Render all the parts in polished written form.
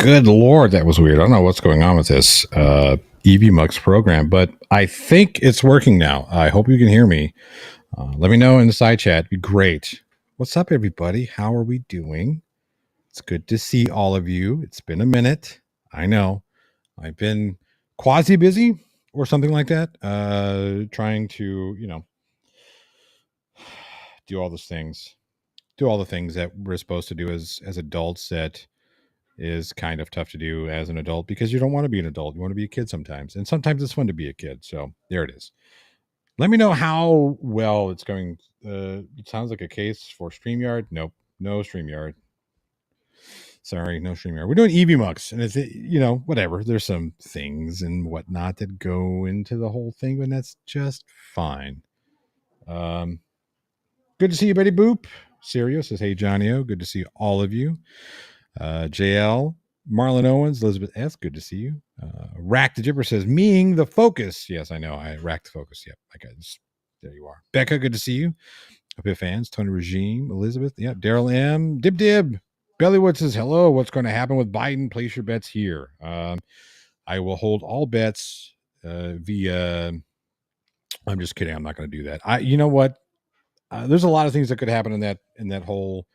Good Lord, that was weird. I don't know what's going on with this EV Mux program, but I think it's working now. I hope you can hear me. Let me know in the side chat. It'd be great. What's up, everybody? How are we doing? It's good to see all of you. It's been a minute. I know. I've been quasi busy or something like that, trying to, do all those things, do all the things that we're supposed to do as adults that is kind of tough to do as an adult because you don't want to be an adult. You want to be a kid sometimes. And sometimes it's fun to be a kid. So there it is. Let me know how well it's going. It sounds like a case for StreamYard. Nope. No StreamYard. Sorry, no StreamYard. We're doing EV Mux. And it's, whatever. There's some things and whatnot that go into the whole thing, and that's just fine. Good to see you, Betty Boop. Sirio says, hey, Johnny O. Good to see all of you. JL, Marlon Owens, Elizabeth S. Good to see you. Rack the Jibber says, meing the focus. Yes, I know. I racked the focus. Yep. Okay. There you are. Becca, good to see you. Hope fans. Tony Regime, Elizabeth. Yep. Daryl M. Dib. Bellywood says, hello. What's going to happen with Biden? Place your bets here. I will hold all bets via. I'm just kidding. I'm not going to do that. You know what? There's a lot of things that could happen in that whole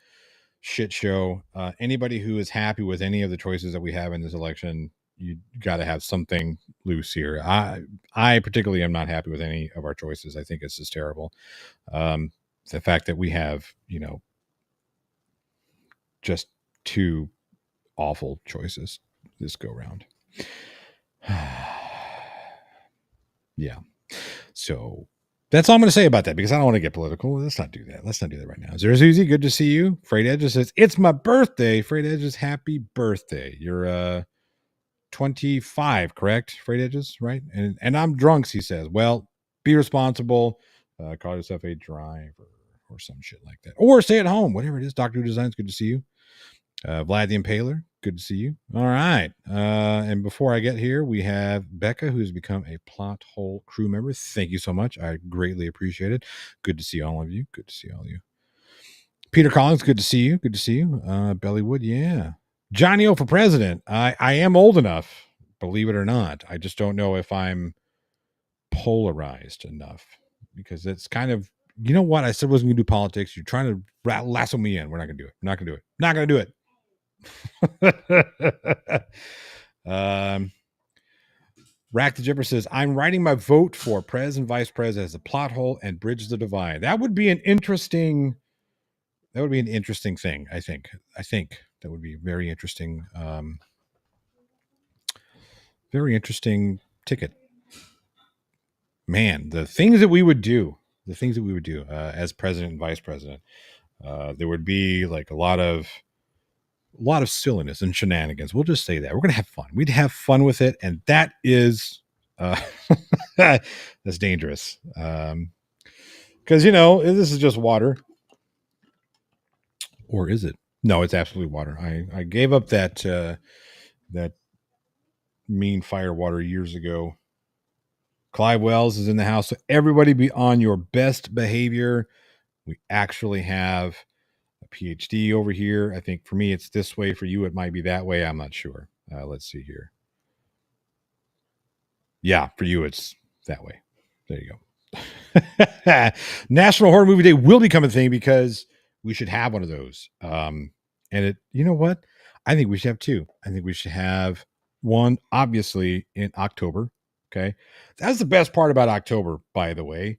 shit show. Anybody who is happy with any of the choices that we have in this election, you got to have something loose here. I particularly am not happy with any of our choices. I think it's just terrible. The fact that we have, just two awful choices this go round. Yeah. So that's all I'm going to say about that because I don't want to get political. Let's not do that. Let's not do that right now. There's Uzi. Good to see you. Freight Edges says, it's my birthday. Freight Edges, happy birthday. You're 25, correct? Freight Edges, right? And I'm drunk, he says. Well, be responsible. Call yourself a driver or some shit like that. Or stay at home, whatever it is. Dr. Who Designs, good to see you. Vlad the Impaler, good to see you. All right. And before I get here, we have Becca, who's become a Plot Hole crew member. Thank you so much. I greatly appreciate it. Good to see all of you. Good to see all of you. Peter Collins, good to see you. Good to see you. Bellywood, yeah. Johnny O for president. I am old enough, believe it or not. I just don't know if I'm polarized enough because it's kind of, you know what? I said I wasn't going to do politics. You're trying to lasso me in. We're not going to do it. Not going to do it. Not going to do it. Rack the Jibber says, I'm writing my vote for Prez and Vice Prez as a plot hole and bridge the divide. That would be an interesting thing. I think that would be very interesting. Very interesting ticket. Man, the things that we would do as president and vice president, there would be like a lot of silliness and shenanigans. We'll just say that we're going to have fun. We'd have fun with it. And that is, that's dangerous. Cause this is just water, or is it? No, it's absolutely water. I gave up that mean fire water years ago. Clive Wells is in the house. So everybody be on your best behavior. We actually have a PhD over here. I think for me, it's this way. For you, it might be that way. I'm not sure. Let's see here. Yeah, for you, it's that way. There you go. National Horror Movie Day will become a thing because we should have one of those. And you know what? I think we should have two. I think we should have one, obviously, in October. Okay. That's the best part about October, by the way.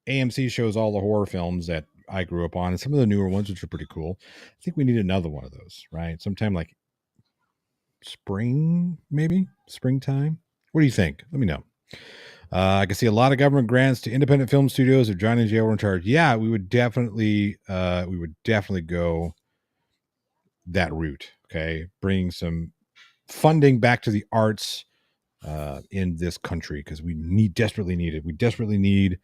AMC shows all the horror films that I grew up on and some of the newer ones, which are pretty cool. I think we need another one of those, right? Sometime like spring, maybe springtime. What do you think? Let me know. I can see a lot of government grants to independent film studios if Johnny and Jay were in charge. Yeah, we would definitely go that route. Okay. Bringing some funding back to the arts in this country because we desperately need it. We desperately need,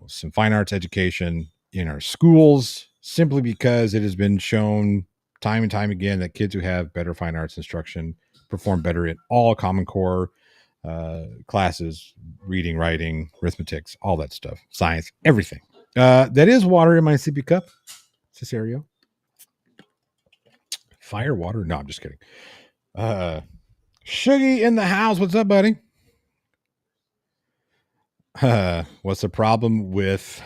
some fine arts education in our schools simply because it has been shown time and time again that kids who have better fine arts instruction perform better in all Common Core classes, reading, writing, arithmetics, all that stuff, science, everything. That is water in my sippy cup. Cesario. Fire water? No, I'm just kidding. Shuggy in the house. What's up, buddy? What's the problem with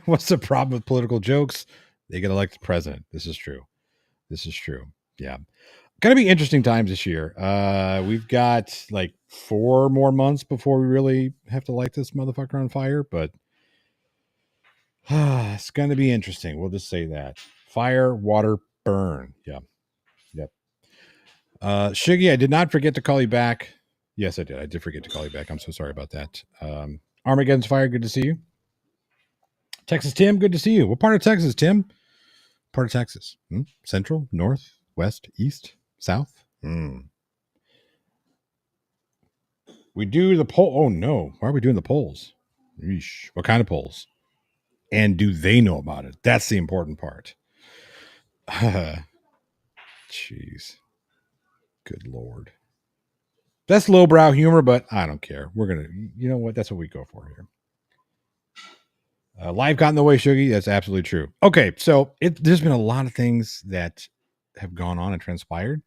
what's the problem with political jokes? They get elected president. This is true. This is true. Yeah. Gonna be interesting times this year. We've got like 4 more months before we really have to light this motherfucker on fire, but it's gonna be interesting. We'll just say that. Fire, water, burn. Yeah. Yep. Shiggy, I did not forget to call you back. Yes, I did. I did forget to call you back. I'm so sorry about that. Armageddon's Fire, good to see you. Texas Tim, good to see you. What part of Texas, Tim? Part of Texas? Central, north, west, east, south? We do the poll. Oh no. Why are we doing the polls? Yeesh. What kind of polls? And do they know about it? That's the important part. Jeez. Good Lord. That's lowbrow humor, but I don't care. We're going to, you know what? That's what we go for here. Life got in the way, Shuggy. That's absolutely true. Okay, so there's been a lot of things that have gone on and transpired.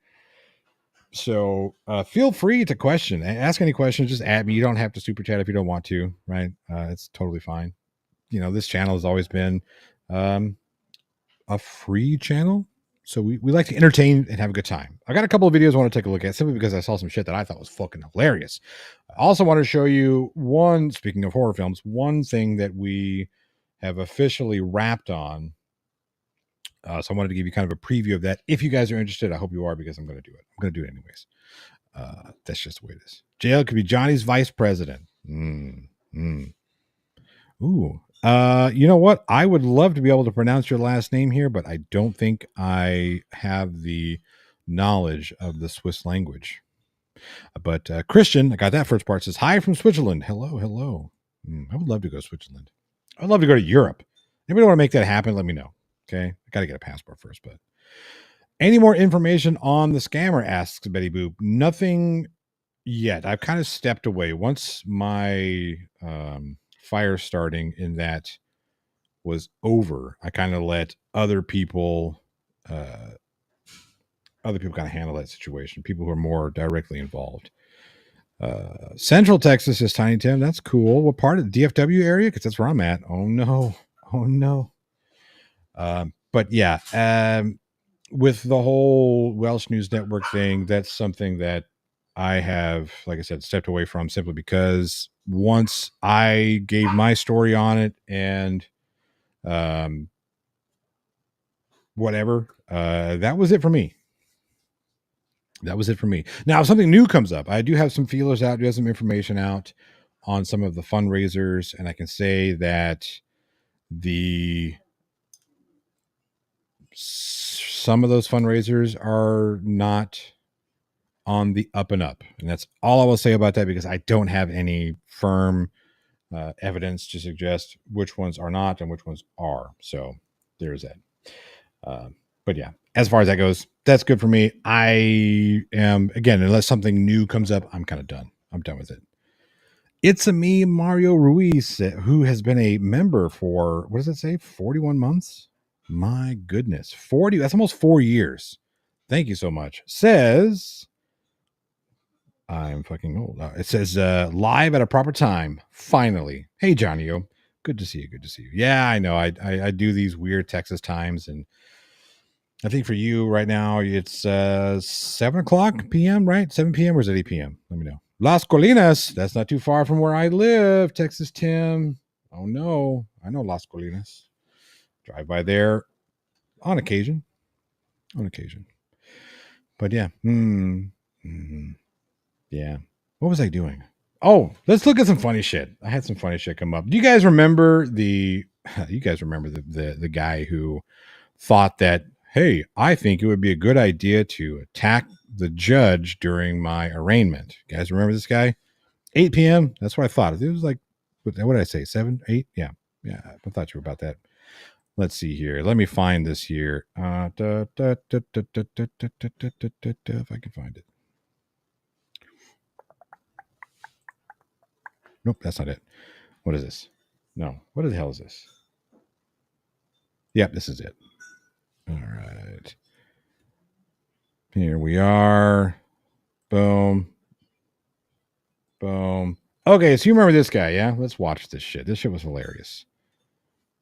So feel free to question. Ask any questions. Just at me. You don't have to super chat if you don't want to, right? It's totally fine. You know, this channel has always been a free channel. So we like to entertain and have a good time. I got a couple of videos I want to take a look at simply because I saw some shit that I thought was fucking hilarious. I also want to show you one, speaking of horror films, one thing that we have officially wrapped on. So I wanted to give you kind of a preview of that. If you guys are interested, I hope you are, because I'm going to do it. I'm going to do it anyways. That's just the way it is. JL could be Johnny's vice president. Ooh. You know what? I would love to be able to pronounce your last name here, but I don't think I have the knowledge of the Swiss language. But Christian, I got that first part, says, hi from Switzerland. Hello, hello. I would love to go to Switzerland. I'd love to go to Europe. Anybody want to make that happen? Let me know. Okay. I got to get a passport first, but any more information on the scammer, asks Betty Boop. Nothing yet. I've kind of stepped away. Once my fire starting in that was over, I kind of let other people kind of handle that situation. People who are more directly involved. Central Texas is Tiny Tim. That's cool. What part of the DFW area? Because that's where I'm at. Oh no. But yeah, with the whole Welsh News Network thing, that's something that I have, like I said, stepped away from simply because once I gave my story on it and whatever, that was it for me. Now, if something new comes up, I do have some feelers out, do have some information out on some of the fundraisers, and I can say that some of those fundraisers are not on the up and up. And that's all I will say about that, because I don't have any firm evidence to suggest which ones are not and which ones are. So there's that. But yeah, as far as that goes, that's good for me. I am, again, unless something new comes up, I'm kind of done. I'm done with it. It's a me, Mario Ruiz, who has been a member for, what does it say? 41 months? My goodness. 40. That's almost 4 years. Thank you so much. Says, I'm fucking old. It says, live at a proper time. Finally. Hey, Johnny O. Good to see you. Good to see you. Yeah, I know. I do these weird Texas times, and I think for you right now, it's 7 o'clock p.m., right? 7 p.m. or is it 8 p.m.? Let me know. Las Colinas. That's not too far from where I live, Texas Tim. Oh, no. I know Las Colinas. Drive by there on occasion. But yeah. Yeah. What was I doing? Oh, let's look at some funny shit. I had some funny shit come up. Do you guys remember the guy who thought that, hey, I think it would be a good idea to attack the judge during my arraignment? You guys remember this guy? 8 p.m. That's what I thought. It was like, what did I say? 7, 8? Yeah. I thought you were about that. Let's see here. Let me find this here. If I can find it. Nope, that's not it. What is this? No. What the hell is this? Yep, this is it. All right. Here we are. Boom. Boom. Okay, so you remember this guy, yeah? Let's watch this shit. This shit was hilarious.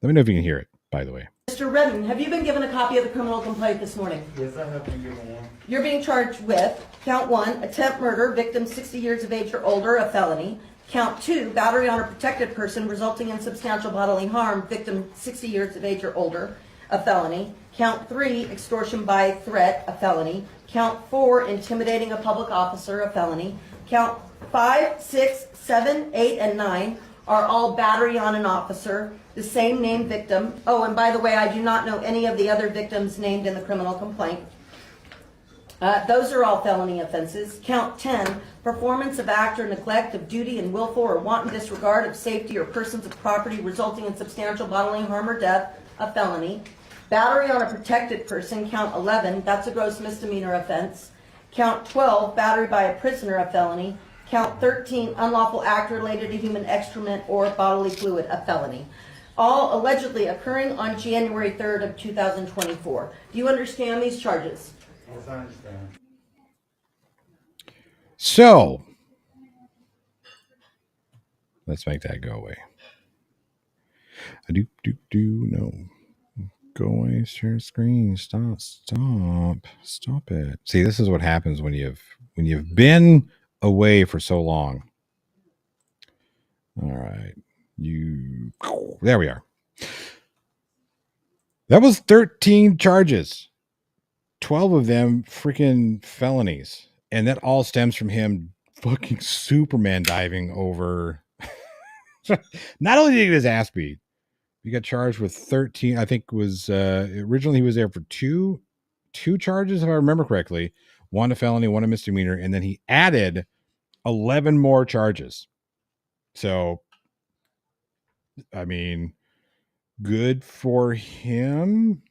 Let me know if you can hear it, by the way. Mr. Redden, have you been given a copy of the criminal complaint this morning? Yes, I have been given one. You're being charged with count 1, attempt murder, victim 60 years of age or older, a felony. Count 2, battery on a protected person resulting in substantial bodily harm, victim 60 years of age or older, a felony. Count 3, extortion by threat, a felony. Count 4, intimidating a public officer, a felony. Count 5, 6, 7, 8, and 9 are all battery on an officer, the same named victim. Oh, and by the way, I do not know any of the other victims named in the criminal complaint. Those are all felony offenses. Count 10, performance of act or neglect of duty and willful or wanton disregard of safety or persons of property resulting in substantial bodily harm or death, a felony. Battery on a protected person, count 11, that's a gross misdemeanor offense. Count 12, battery by a prisoner, a felony. Count 13, unlawful act related to human excrement or bodily fluid, a felony. All allegedly occurring on January 3rd of 2024. Do you understand these charges? Yes, I understand. So, let's make that go away. No. Go away, share screen. Stop it. See, this is what happens when you've been away for so long. All right. There we are. That was 13 charges. 12 of them freaking felonies. And that all stems from him fucking Superman diving over. Not only did he get his ass beat, he got charged with 13. I think was originally he was there for two charges, if I remember correctly. One a felony, one a misdemeanor, and then he added 11 more charges. So, I mean, good for him.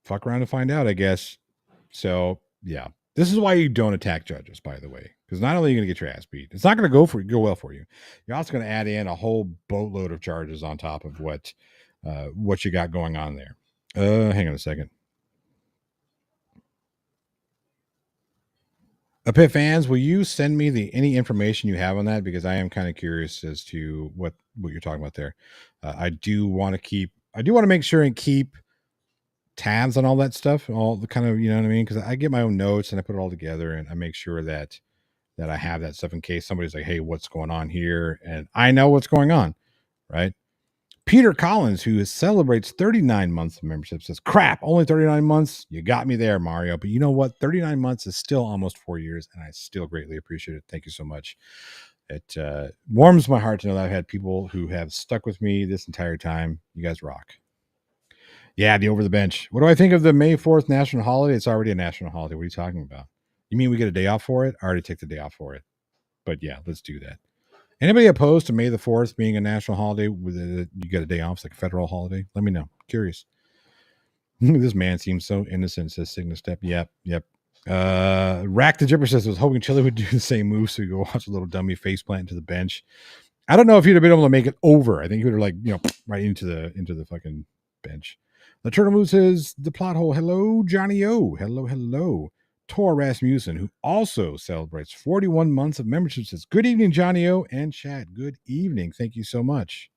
Fuck around and find out, I guess. So, yeah. This is why you don't attack judges, by the way. Because not only are you going to get your ass beat, it's not going to go well for you. You're also going to add in a whole boatload of charges on top of what you got going on there. Hang on a second. Pit fans, will you send me any information you have on that? Because I am kind of curious as to what you're talking about there. I do want to make sure and keep tabs on all that stuff, all the kind of, you know what I mean? Because I get my own notes and I put it all together and I make sure that I have that stuff in case somebody's like, hey, what's going on here? And I know what's going on, right? Peter Collins, who celebrates 39 months of membership, says, crap, only 39 months? You got me there, Mario. But you know what? 39 months is still almost 4 years, and I still greatly appreciate it. Thank you so much. It warms my heart to know that I've had people who have stuck with me this entire time. You guys rock. Yeah, the over the bench. What do I think of the May 4th national holiday? It's already a national holiday. What are you talking about? You mean we get a day off for it? I already take the day off for it. But yeah, let's do that. Anybody opposed to May the 4th being a national holiday with you get a day off, it's like a federal holiday? Let me know. Curious. This man seems so innocent, says Signa Step. Yep. Rack the Jipper says, I was hoping Chili would do the same move so you go watch a little dummy face plant into the bench. I don't know if he'd have been able to make it over. I think he would have right into the fucking bench. The Turtle Moose says, the plot hole. Hello, Johnny O. Hello. Tor Rasmussen, who also celebrates 41 months of membership, says, good evening, Johnny O and chat. Good evening. Thank you so much.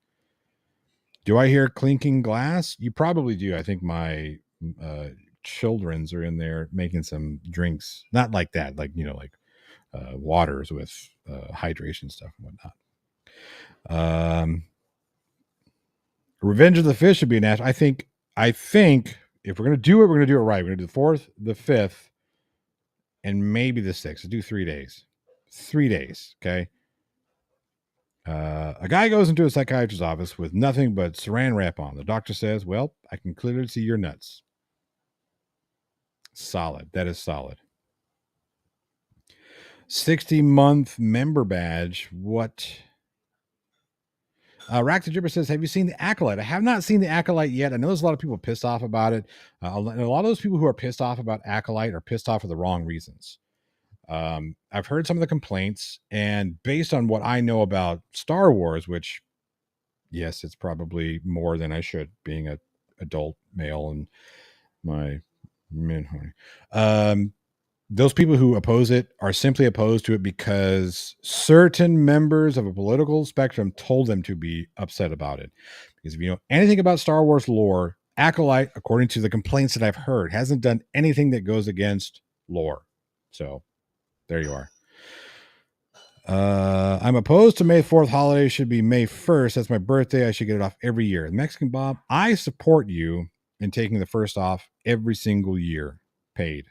Do I hear clinking glass? You probably do. I think my children's are in there making some drinks. Not like that, like waters with hydration stuff and whatnot. Revenge of the Fish should be a national. I think if we're gonna do it, we're gonna do it right. We're gonna do the 4th, the 5th, and maybe the 6th. Let's do 3 days. 3 days, okay? A guy goes into a psychiatrist's office with nothing but saran wrap on. The doctor says, well, I can clearly see your nuts. Solid. That is solid. 60-month member badge. What? Rack the Jibber says, have you seen the Acolyte? I have not seen the Acolyte yet. I know there's a lot of people pissed off about it. A lot of those people who are pissed off about Acolyte are pissed off for the wrong reasons. I've heard some of the complaints, and based on what I know about Star Wars, which, yes, it's probably more than I should, being an adult male in my Those people who oppose it are simply opposed to it because certain members of a political spectrum told them to be upset about it. Because if you know anything about Star Wars lore, Acolyte, according to the complaints that I've heard, hasn't done anything that goes against lore. So there you are. I'm opposed to May 4th holiday should be May 1st. That's my birthday. I should get it off every year. Mexican Bob, I support you in taking the first off every single year paid.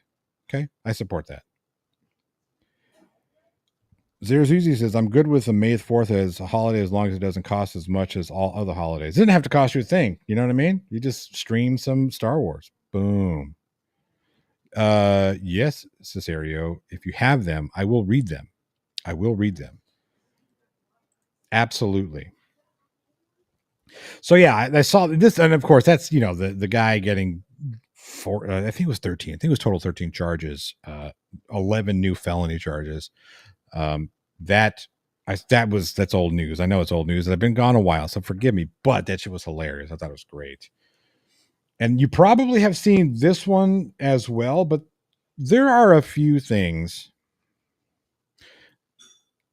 Okay, I support that. Zero Zuzi says, I'm good with the May 4th as a holiday as long as it doesn't cost as much as all other holidays. It didn't have to cost you a thing. You know what I mean? You just stream some Star Wars. Boom. Yes, Cesario, if you have them, I will read them. I will read them. Absolutely. So yeah, I saw this, and of course, that's the guy getting I think it was 13. I think it was total 13 charges, 11 new felony charges. That's old news. I know it's old news. I've been gone a while, so forgive me, but that shit was hilarious. I thought it was great. And you probably have seen this one as well, but there are a few things.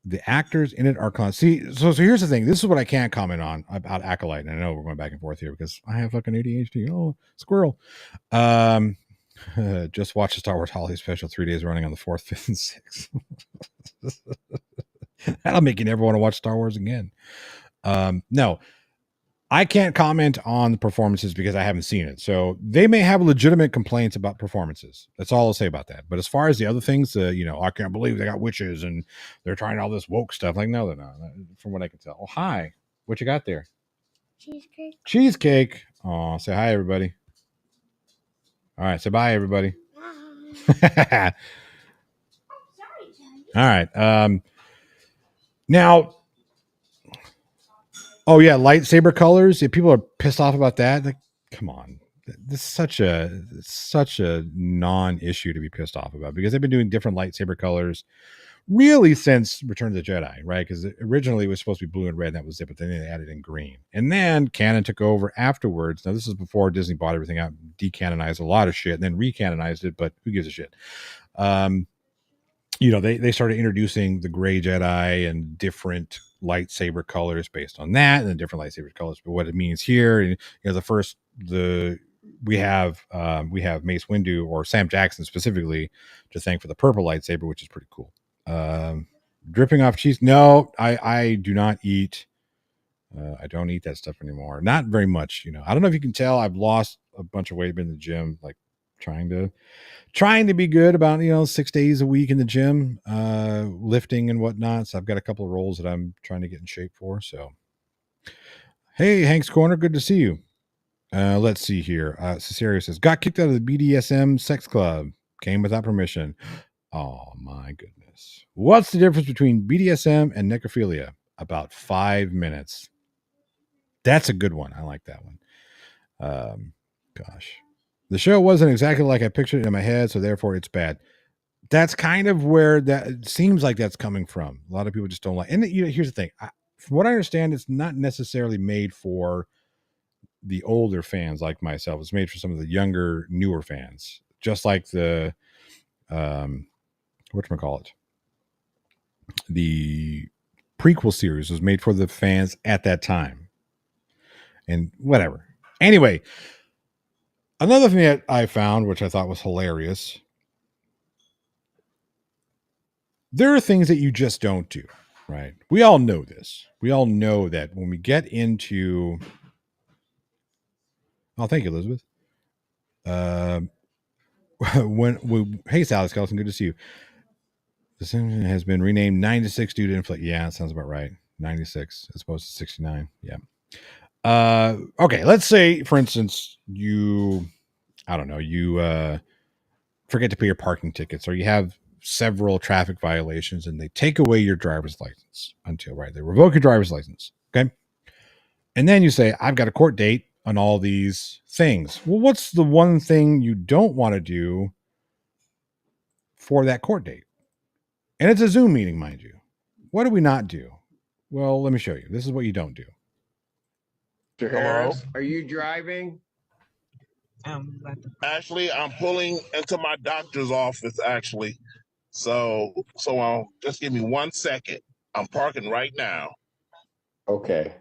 The actors in it are so here's the thing. This is what I can't comment on about Acolyte. And I know we're going back and forth here because I have fucking ADHD. Oh, squirrel. Just watch the Star Wars Holiday Special 3 days running on the 4th, 5th, and 6th. That'll make you never want to watch Star Wars again. No, I can't comment on the performances because I haven't seen it. So they may have legitimate complaints about performances. That's all I'll say about that. But as far as the other things, I can't believe they got witches and they're trying all this woke stuff. Like, no, they're not. From what I can tell. Oh, hi. What you got there? Cheesecake. Cheesecake. Oh, say hi, everybody. All right. Say bye, everybody. Sorry, All right. Now, oh yeah, lightsaber colors. If people are pissed off about that, like, come on. This is such a non-issue to be pissed off about because they've been doing different lightsaber colors really since Return of the Jedi, right? Because originally it was supposed to be blue and red, and that was it, but then they added in green. And then canon took over afterwards. Now, this is before Disney bought everything out, decanonized a lot of shit, and then recanonized it, but who gives a shit? They started introducing the gray Jedi and different lightsaber colors based on that, and then different lightsaber colors for what it means here. And we have Mace Windu or Sam Jackson specifically to thank for the purple lightsaber, which is pretty cool. Dripping off cheese. No, I do not eat. I don't eat that stuff anymore. Not very much. I don't know if you can tell. I've lost a bunch of weight. Been in the gym, like trying to be good about 6 days a week in the gym, lifting and whatnot. So I've got a couple of roles that I'm trying to get in shape for. So, hey, Hank's Corner, good to see you. Let's see here. Cesario says, got kicked out of the BDSM sex club. Came without permission. Oh my goodness. What's the difference between BDSM and necrophilia? About 5 minutes. That's a good one. I like that one. Gosh. The show wasn't exactly like I pictured it in my head, so therefore it's bad. That's kind of where that seems like that's coming from. A lot of people just don't like. And here's the thing. From what I understand, it's not necessarily made for the older fans like myself. It's made for some of the younger, newer fans. Just like the whatchamacallit, the prequel series was made for the fans at that time. And whatever. Anyway, another thing that I found, which I thought was hilarious, there are things that you just don't do, right? We all know this. We all know that when we get into... Oh, thank you, Elizabeth. Hey, Sally Skeleton, good to see you. The Simpsons has been renamed 96 due to inflation. Yeah, that sounds about right. 96 as opposed to 69. Yeah. Okay, let's say, for instance, you forget to pay your parking tickets, or you have several traffic violations and they take away your driver's license they revoke your driver's license. Okay. And then you say, I've got a court date on all these things. Well, what's the one thing you don't want to do for that court date? And it's a Zoom meeting, mind you. What do we not do? Well, let me show you. This is what you don't do. Mr. Harris, are you driving? Actually, I'm pulling into my doctor's office. Actually, so just give me 1 second. I'm parking right now. Okay.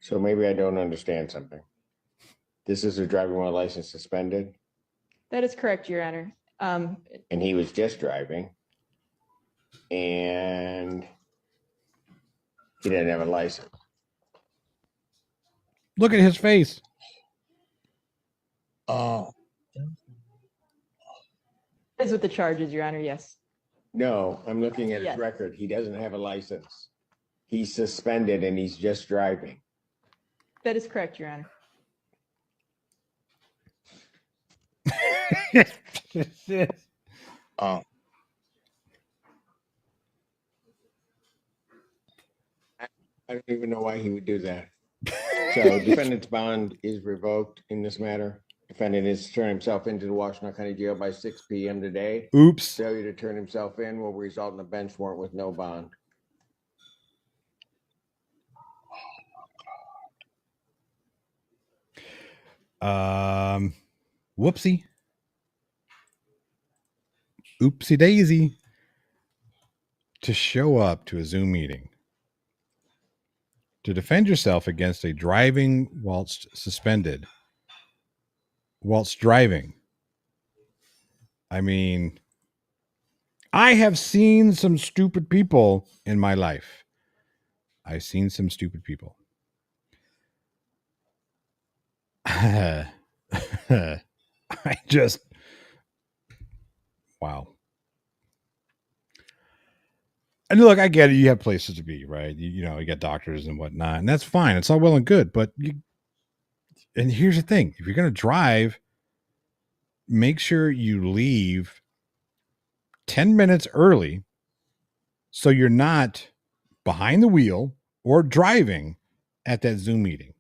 So maybe I don't understand something. This is a driving while license suspended, That is correct, Your Honor. and he was just driving, and he didn't have a license. Look at his face. Oh, Is with the charges, Your Honor, yes. No, I'm looking at his Yes. record. He doesn't have a license. He's suspended and he's just driving. That is correct, Your Honor. uh, I don't even know why he would do that. So defendant's bond is revoked in this matter. Defendant is to turn himself into the Washington County Jail by 6 p.m. today. Oops. Failure to turn himself in will result in a bench warrant with no bond. Whoopsie. Oopsie daisy. To show up to a Zoom meeting to defend yourself against a driving whilst suspended, whilst driving. I mean, I have seen some stupid people in my life. I've seen some stupid people. I just, wow. And look, I get it. You have places to be, right? You know, you got doctors and whatnot, and that's fine. It's all well and good. But and here's the thing: if you're going to drive, make sure you leave 10 minutes early so you're not behind the wheel or driving at that Zoom meeting.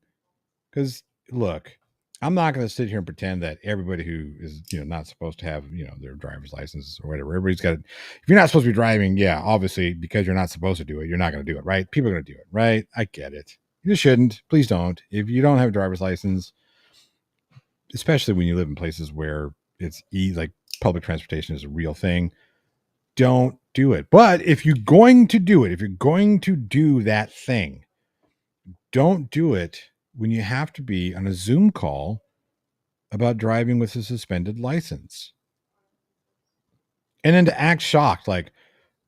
Because look, I'm not going to sit here and pretend that everybody who is, not supposed to have, their driver's license or whatever, everybody's got it. If you're not supposed to be driving, yeah, obviously, because you're not supposed to do it, you're not going to do it, right? People are going to do it, right? I get it. You shouldn't. Please don't. If you don't have a driver's license, especially when you live in places where it's like public transportation is a real thing, don't do it. But if you're going to do it, if you're going to do that thing, don't do it when you have to be on a Zoom call about driving with a suspended license. And then to act shocked, like,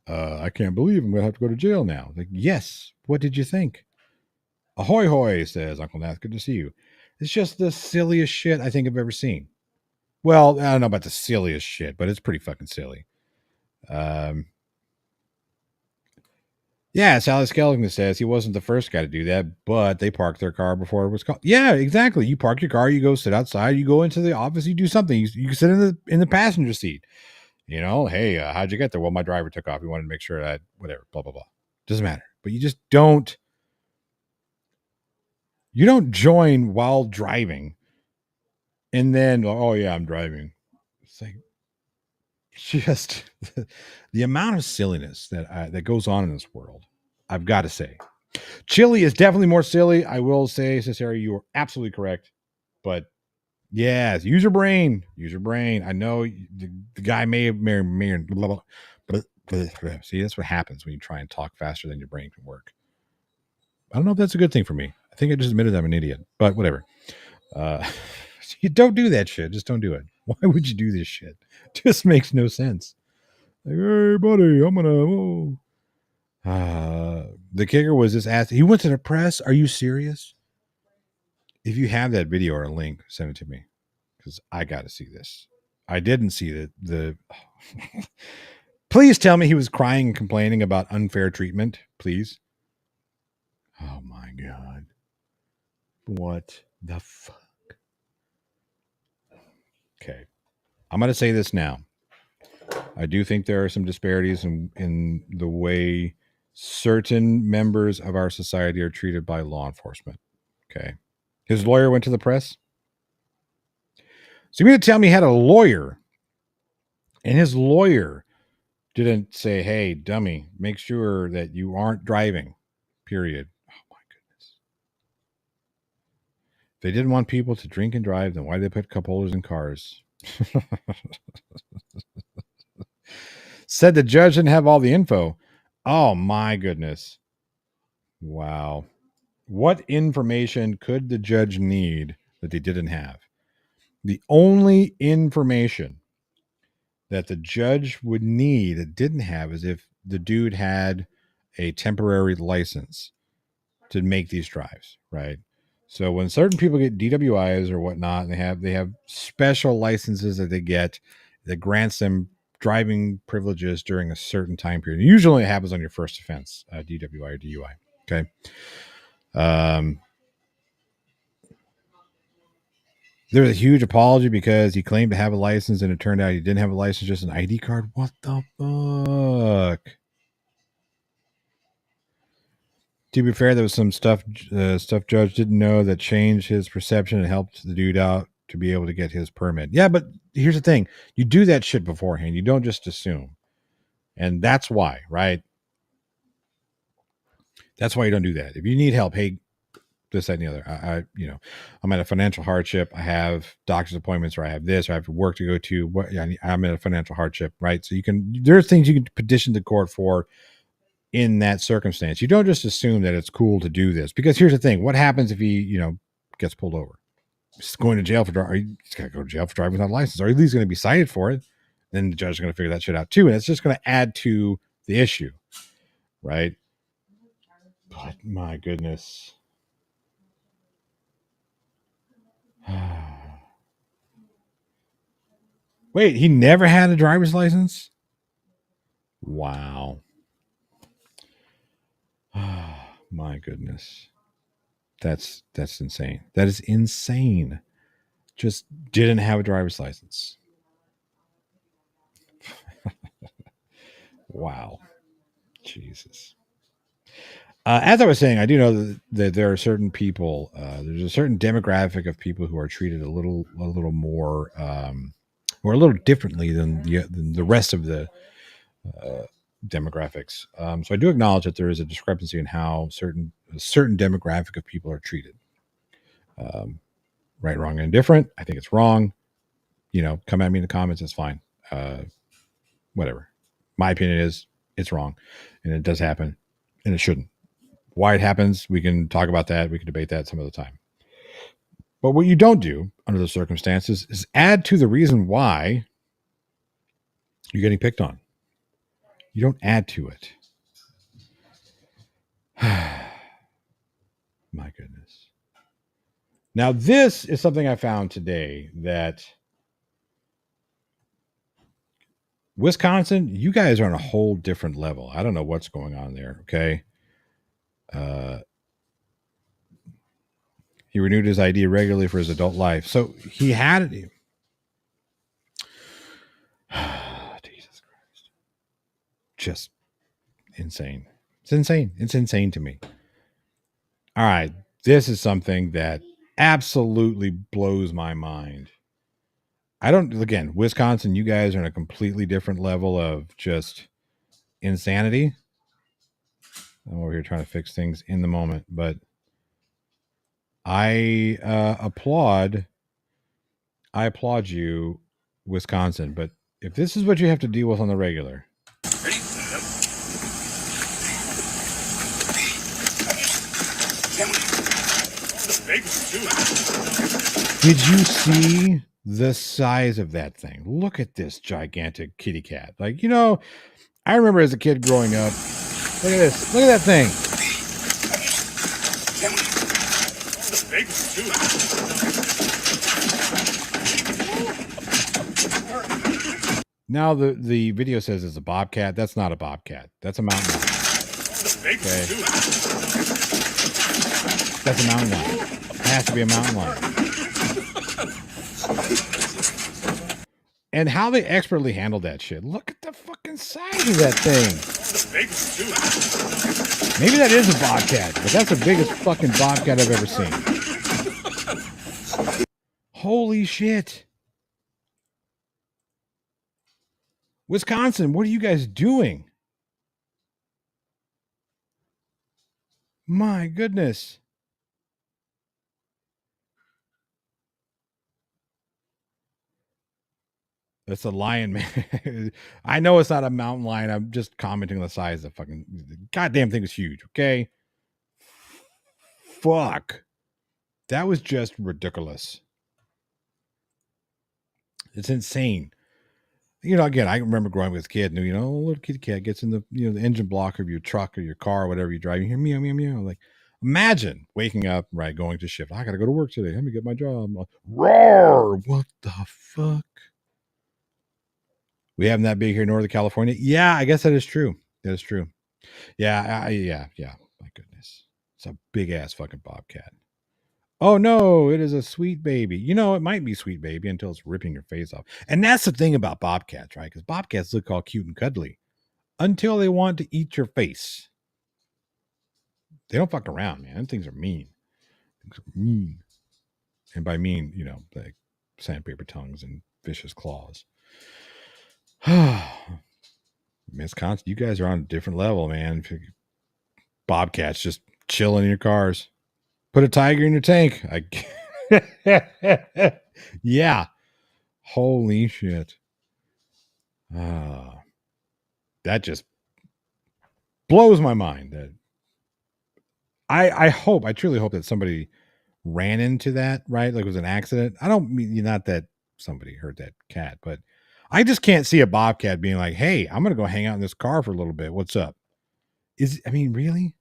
I can't believe I'm going to have to go to jail now. Like, yes, what did you think? Ahoy hoy, says Uncle Nath. Good to see you. It's just the silliest shit I think I've ever seen. Well, I don't know about the silliest shit, but it's pretty fucking silly. Yeah, Sally Skellington says he wasn't the first guy to do that, but they parked their car before it was called. Yeah, exactly. You park your car, you go sit outside, you go into the office, you do something. You sit in the passenger seat. Hey, how'd you get there? Well, my driver took off. He wanted to make sure that whatever, blah blah blah. Doesn't matter. But you just don't. You don't join while driving, and then oh yeah, I'm driving. It's like just the amount of silliness that goes on in this world. I've got to say, Chili is definitely more silly. I will say, Cesare, you are absolutely correct. But yes, use your brain. Use your brain. I know the guy may have married. Blah, blah, blah. See, that's what happens when you try and talk faster than your brain can work. I don't know if that's a good thing for me. I think I just admitted I'm an idiot. But whatever. You don't do that shit. Just don't do it. Why would you do this shit? It just makes no sense. Like, hey, buddy, I'm gonna. The kicker was this ass. He went to the press. Are you serious? If you have that video or a link, send it to me because I got to see this. I didn't see the. Please tell me he was crying and complaining about unfair treatment. Please. Oh my God. What the fuck? Okay. I'm going to say this now. I do think there are some disparities in the way certain members of our society are treated by law enforcement. Okay. His lawyer went to the press. So you mean to tell me he had a lawyer and his lawyer didn't say, hey, dummy, make sure that you aren't driving, period. Oh my goodness. they didn't want people to drink and drive, then why did they put cup holders in cars? Said the judge didn't have all the info. Oh my goodness. Wow. What information could the judge need that they didn't have? The only information that the judge would need that didn't have is if the dude had a temporary license to make these drives, right? So when certain people get DWIs or whatnot, and they have special licenses that they get that grants them driving privileges during a certain time period. Usually it happens on your first offense, DWI or DUI. Okay. There's a huge apology because he claimed to have a license and it turned out he didn't have a license, just an ID card. What the fuck? To be fair, there was some stuff judge didn't know that changed his perception and helped the dude out to be able to get his permit. Yeah, but here's the thing. You do that shit beforehand. You don't just assume. And that's why, right? That's why you don't do that. If you need help, hey, this, that, and the other. I'm at a financial hardship. I have doctor's appointments, or I have this, or I have work to go to. I'm in a financial hardship, right? So there are things you can petition the court for in that circumstance. You don't just assume that it's cool to do this, because here's the thing: what happens if he, gets pulled over? He's going to jail for driving. He's got to go to jail for driving without a license, or at least going to be cited for it. Then the judge is going to figure that shit out too, and it's just going to add to the issue, right? But my goodness. Wait, he never had a driver's license? Wow. My goodness. That's insane. That is insane. Just didn't have a driver's license. Wow. Jesus. As I was saying, I do know that there are certain people. There's a certain demographic of people who are treated a little more, or a little differently than the rest of the demographics. So I do acknowledge that there is a discrepancy in how a certain demographic of people are treated. Right, wrong, and indifferent. I think it's wrong. Come at me in the comments. It's fine. Whatever. My opinion is it's wrong, and it does happen, and it shouldn't. Why it happens, we can talk about that. We can debate that some other time. But what you don't do under the circumstances is add to the reason why you're getting picked on. You don't add to it. My goodness. Now, this is something I found today that Wisconsin, you guys are on a whole different level. I don't know what's going on there. Okay. He renewed his ID regularly for his adult life. So he had it. Jesus Christ. Just insane. It's insane. It's insane to me. All right. This is something that absolutely blows my mind. Again, Wisconsin, you guys are on a completely different level of just insanity. I'm over here trying to fix things in the moment, but I applaud you, Wisconsin. But if this is what you have to deal with on the regular, did you see the size of that thing? Look at this gigantic kitty cat. I remember as a kid growing up. Look at this. Look at that thing. Now the video says it's a bobcat. That's not a bobcat. That's a mountain lion. Okay. That's a mountain lion. It has to be a mountain lion. And how they expertly handled that shit. Look at the fucking size of that thing. Maybe that is a bobcat, but that's the biggest fucking bobcat I've ever seen. Holy shit. Wisconsin, what are you guys doing? My goodness. It's a lion, man. I know it's not a mountain lion. I'm just commenting on the size of the fucking the goddamn thing is huge. Okay. Fuck. That was just ridiculous. It's insane. Again, I remember growing up as a kid, and a little kitty cat gets in the the engine block of your truck or your car or whatever you drive. You hear meow meow meow. Like, imagine waking up, right, going to shift. I gotta go to work today. Let me get my job. Roar! What the fuck? We have that big here in Northern California. Yeah, I guess that is true. That is true. Yeah, yeah. My goodness, it's a big ass fucking bobcat. Oh no, it is a sweet baby. It might be sweet baby until it's ripping your face off. And that's the thing about bobcats, right? Because bobcats look all cute and cuddly until they want to eat your face. They don't fuck around, man. Them things are mean. Things are mean. And by mean, like sandpaper tongues and vicious claws. Miss Constant, you guys are on a different level, man. Bobcats just chilling in your cars. Put a tiger in your tank. Yeah. Holy shit. That just blows my mind. That I truly hope that somebody ran into that, right? Like it was an accident. I don't mean not that somebody hurt that cat, but I just can't see a bobcat being like, hey, I'm gonna go hang out in this car for a little bit. What's up? Really?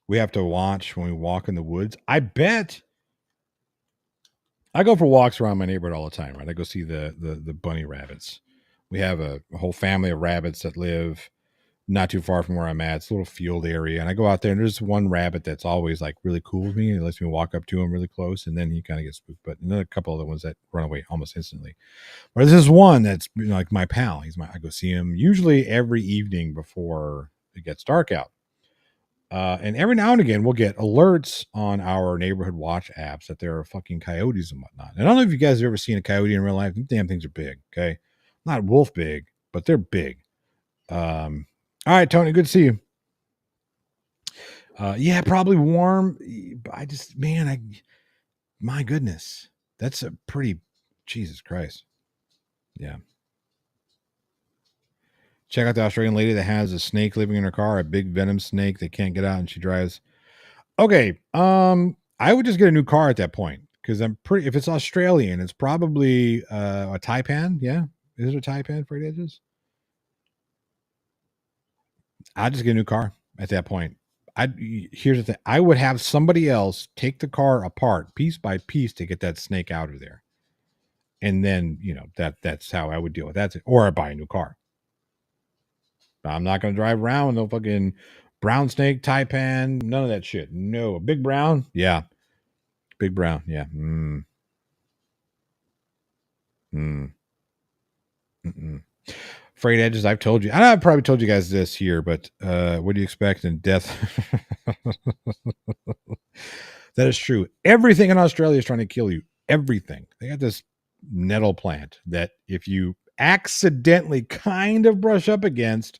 We have to watch when we walk in the woods. I bet I go for walks around my neighborhood all the time, right? I go see the bunny rabbits. We have a whole family of rabbits that live not too far from where I'm at. It's a little field area. And I go out there and there's one rabbit that's always like really cool with me. And it lets me walk up to him really close. And then he kind of gets spooked. But another couple other ones that run away almost instantly. But this is one that's like my pal. I go see him usually every evening before it gets dark out. And every now and again, we'll get alerts on our neighborhood watch apps that there are fucking coyotes and whatnot. And I don't know if you guys have ever seen a coyote in real life. These damn things are big. Okay. Not wolf big, but they're big. All right, Tony, good to see you. Yeah, probably warm. I just, my goodness, that's a pretty, Jesus Christ. Yeah. Check out the Australian lady that has a snake living in her car, a big venom snake. They can't get out and she drives. Okay. I would just get a new car at that point because if it's Australian, it's probably a Taipan. Yeah. Is it a Taipan for edges? I'd just get a new car at that point. Here's the thing. I would have somebody else take the car apart piece by piece to get that snake out of there. And then, that's how I would deal with that. Or I buy a new car. I'm not going to drive around with no fucking brown snake, Taipan, none of that shit. No. A big brown? Yeah. Big brown. Yeah. Frayed edges. I've told you. I've probably told you guys this here, but what do you expect in death? That is true. Everything in Australia is trying to kill you. Everything. They got this nettle plant that if you accidentally kind of brush up against,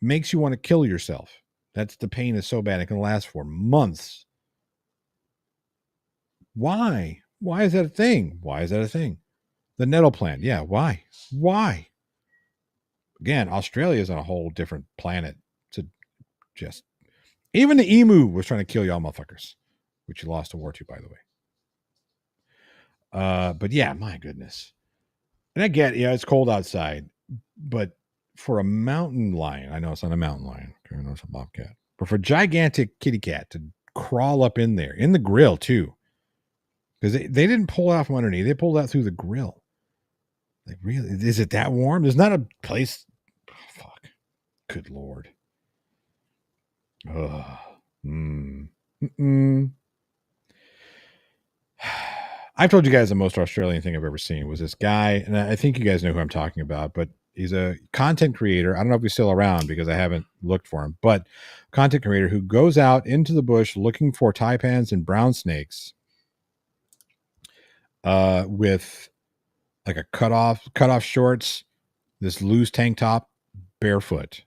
makes you want to kill yourself. The pain is so bad it can last for months. Why? Why is that a thing? The nettle plant. Yeah. Why? Again, Australia is on a whole different planet. Even the emu was trying to kill y'all motherfuckers, which you lost a war to, by the way. But yeah, my goodness. And I get, it's cold outside, but for a mountain lion, I know it's not a mountain lion. I know it's a bobcat, but for a gigantic kitty cat to crawl up in there, in the grill too, because they didn't pull out from underneath. They pulled out through the grill. Like, really? Is it that warm? There's not a place. Oh, fuck. Good Lord. I've told you guys the most Australian thing I've ever seen was this guy, and I think you guys know who I'm talking about, but he's a content creator. I don't know if he's still around because I haven't looked for him, but content creator who goes out into the bush looking for taipans and brown snakes with like a cut off shorts, this loose tank top, barefoot.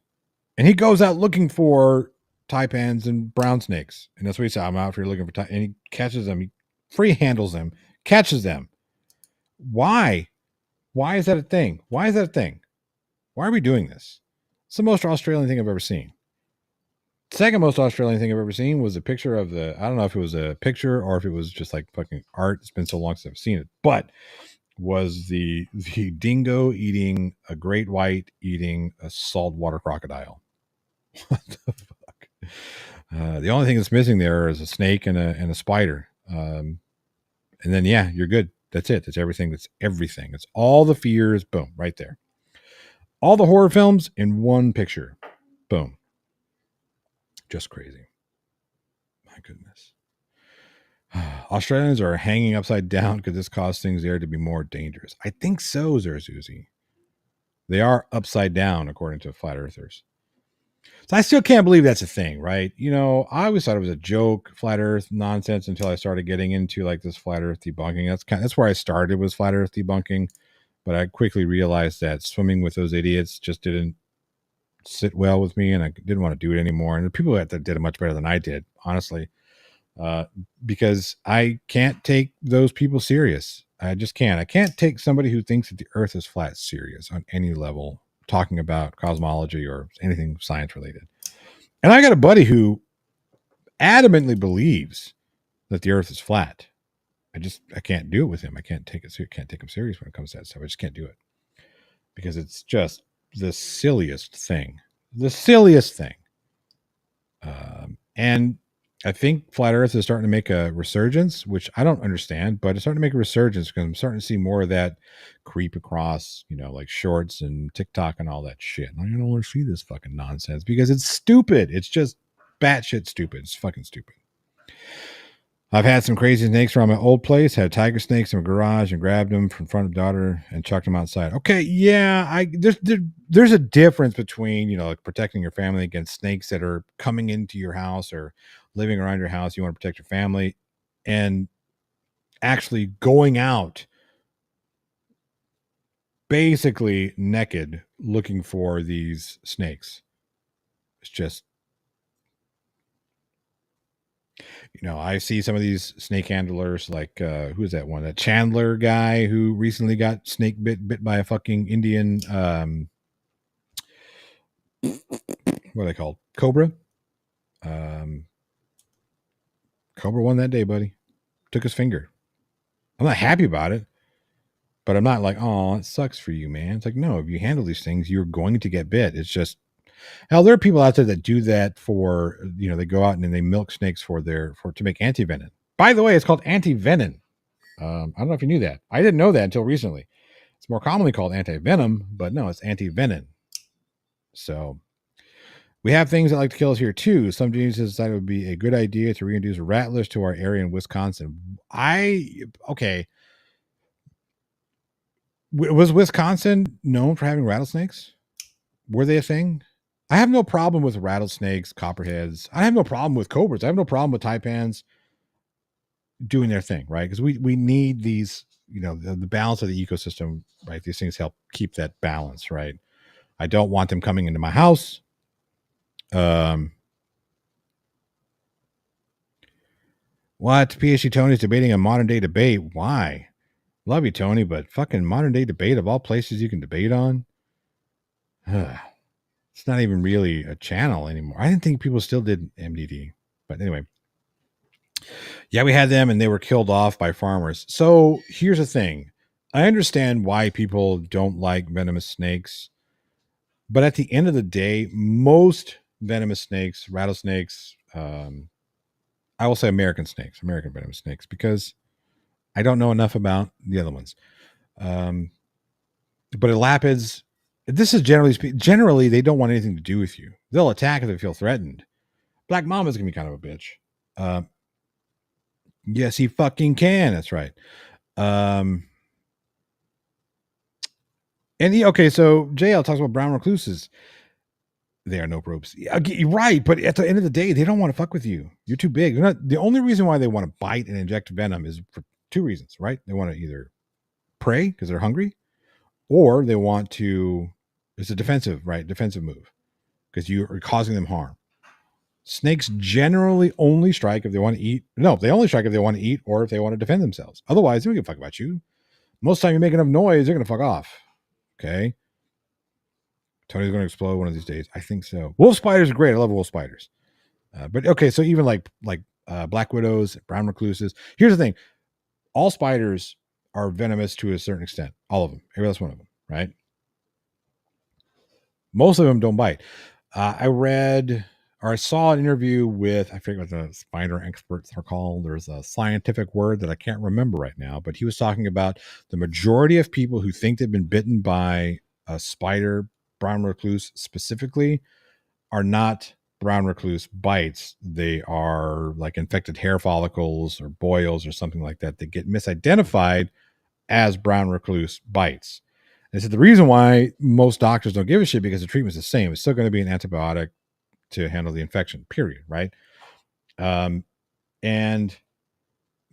And he goes out looking for taipans and brown snakes. And that's what he said. I'm out here looking for and he catches them. He free handles them, catches them. Why? Why is that a thing? Why is that a thing? Why are we doing this? It's the most Australian thing I've ever seen. Second most Australian thing I've ever seen was a picture of I don't know if it was a picture or if it was just like fucking art. It's been so long since I've seen it, but was the dingo eating a great white eating a saltwater crocodile. What the fuck? The only thing that's missing there is a snake and a spider. And then yeah, you're good. That's it. That's everything. That's everything. It's all the fears. Boom, right there. All the horror films in one picture. Boom. Just crazy. My goodness. Australians are hanging upside down because this caused things there to be more dangerous. I think so, Zerzuzi. They are upside down, according to flat earthers. So I still can't believe that's a thing, right? You know, I always thought it was a joke, flat earth nonsense, until I started getting into like this flat earth debunking. That's where I started, was flat earth debunking. But I quickly realized that swimming with those idiots just didn't sit well with me, and I didn't want to do it anymore. And the people that did it much better than I did, honestly, because I can't take those people serious. I just can't. I can't take somebody who thinks that the earth is flat serious on any level, talking about cosmology or anything science related. And I got a buddy who adamantly believes that the earth is flat. I can't do it with him. I can't take him serious when it comes to that stuff. I just can't do it because it's just the silliest thing. And I think flat earth is starting to make a resurgence, which I don't understand, but it's starting to make a resurgence because I'm starting to see more of that creep across, like shorts and TikTok and all that shit. And I don't want to see this fucking nonsense because it's stupid. It's just batshit stupid. It's fucking stupid. I've had some crazy snakes around my old place. Had tiger snakes in my garage and grabbed them from front of daughter and chucked them outside. Okay, yeah, there's a difference between like protecting your family against snakes that are coming into your house or living around your house. You want to protect your family, and actually going out basically naked looking for these snakes. It's just. I see some of these snake handlers, like who's that one? That Chandler guy who recently got snake bit by a fucking Indian. What are they called? Cobra. Cobra won that day, buddy. Took his finger. I'm not happy about it, but I'm not like, oh, it sucks for you, man. It's like, no, if you handle these things, you're going to get bit. It's just. Hell, there are people out there that do that for, they go out and they milk snakes to make anti-venom. By the way, it's called anti-venom. I don't know if you knew that. I didn't know that until recently. It's more commonly called anti-venom, but no, it's anti-venom. So we have things that like to kill us here too. Some geniuses decided it would be a good idea to reintroduce rattlers to our area in Wisconsin. Okay. Was Wisconsin known for having rattlesnakes? Were they a thing? I have no problem with rattlesnakes, copperheads. I have no problem with cobras. I have no problem with taipans doing their thing, right? Because we need these, the balance of the ecosystem, right? These things help keep that balance, right? I don't want them coming into my house. What? PhD Tony's debating a modern day debate. Why? Love you, Tony, but fucking modern day debate of all places you can debate on. It's not even really a channel anymore. I didn't think people still did MDD. But anyway. Yeah, we had them and they were killed off by farmers. So here's the thing. I understand why people don't like venomous snakes. But at the end of the day, most venomous snakes, rattlesnakes, I will say American venomous snakes, because I don't know enough about the other ones. But elapids, this is generally they don't want anything to do with you. They'll attack if they feel threatened. Black Mama's gonna be kind of a bitch. Yes, he fucking can. That's right. So JL talks about brown recluses. They are no ropes. You're right, but at the end of the day, they don't want to fuck with you. You're too big. The only reason why they want to bite and inject venom is for two reasons, right? They want to either prey because they're hungry, or they want to. It's a defensive move because you are causing them harm. Snakes generally only strike if they want to eat. No, they only strike if they want to eat or if they want to defend themselves. Otherwise, they don't give a fuck about you. Most of the time you make enough noise, they're going to fuck off. Okay. Tony's going to explode one of these days. I think so. Wolf spiders are great. I love wolf spiders. But okay, so even like black widows, brown recluses. Here's the thing: all spiders are venomous to a certain extent. All of them. Every last one of them. Right. Most of them don't bite. I read or I saw an interview with, I forget what the spider experts are called. There's a scientific word that I can't remember right now, but he was talking about the majority of people who think they've been bitten by a spider, brown recluse specifically, are not brown recluse bites. They are like infected hair follicles or boils or something like that. They get misidentified as brown recluse bites. They said the reason why most doctors don't give a shit because the treatment's the same. It's still going to be an antibiotic to handle the infection, period, right? And